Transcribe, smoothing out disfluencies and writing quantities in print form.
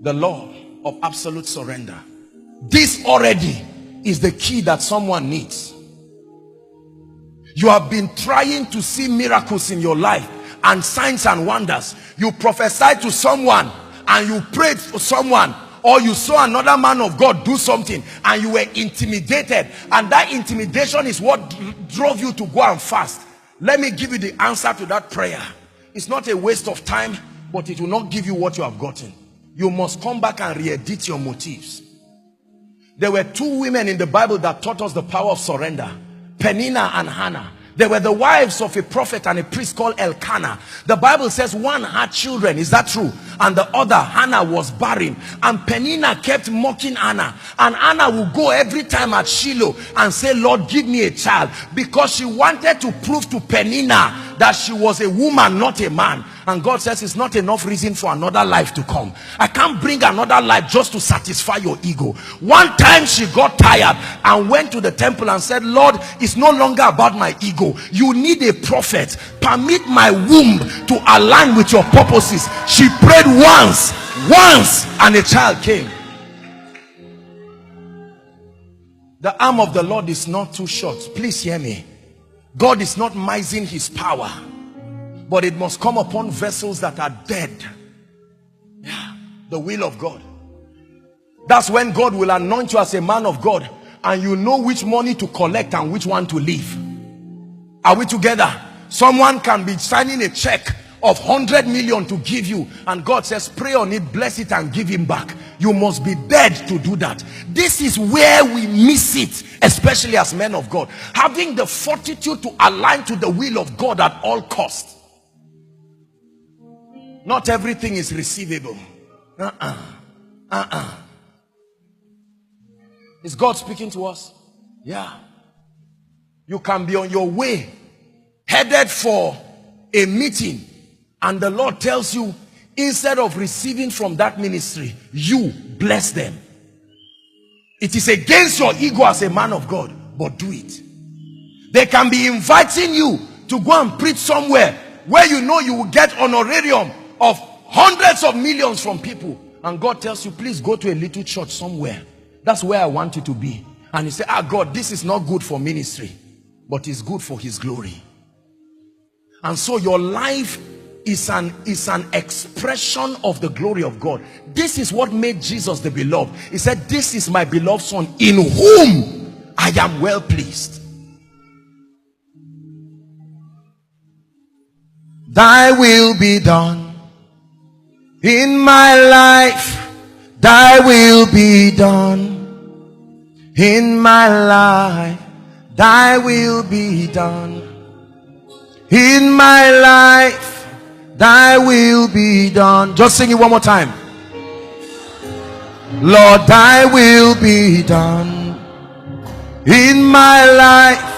The law of absolute surrender. This already is the key that someone needs. You have been trying to see miracles in your life and signs and wonders. You prophesied to someone and you prayed for someone, or you saw another man of God do something and you were intimidated, and that intimidation is what drove you to go and fast. Let me give you the answer to that prayer. It's not a waste of time, but it will not give you what you have gotten. You must come back and re-edit your motives. There were two women in the Bible that taught us the power of surrender. Peninnah and Hannah. They were the wives of a prophet and a priest called Elkanah. The Bible says one had children, is that true? And the other, Hannah, was barren. And Peninnah kept mocking Hannah. And Hannah would go every time at Shiloh and say, Lord, give me a child. Because she wanted to prove to Peninnah that she was a woman, not a man. And God says it's not enough reason for another life to come. I can't bring another life just to satisfy your ego. One time she got tired and went to the temple and said, Lord, it's no longer about my ego. You need a prophet. Permit my womb to align with your purposes. She prayed once, and a child came. The arm of the Lord is not too short. Please hear me. God is not mising his power, but it must come upon vessels that are dead. Yeah, the will of God. That's when God will anoint you as a man of God, and you know which money to collect and which one to leave. Are we together? Someone can be signing a check of 100 million to give you, and God says pray on it, bless it, and give him back. You must be dead to do that. This is where we miss it, especially as men of God. Having the fortitude to align to the will of God at all costs. Not everything is receivable. Is God speaking to us? Yeah. You can be on your way, headed for a meeting, and the Lord tells you, instead of receiving from that ministry, you bless them. It is against your ego as a man of God, but do it. They can be inviting you to go and preach somewhere where you know you will get honorarium of hundreds of millions from people, and God tells you, please go to a little church somewhere. That's where I want you to be. And you say, God, this is not good for ministry, but it's good for his glory. And so your life is an expression of the glory of God. This is what made Jesus the beloved. He said, this is my beloved son in whom I am well pleased. Thy will be done in my life. Thy will be done in my life. Thy will be done in my life. Thy will be done. Just sing it one more time. Lord, thy will be done in my life.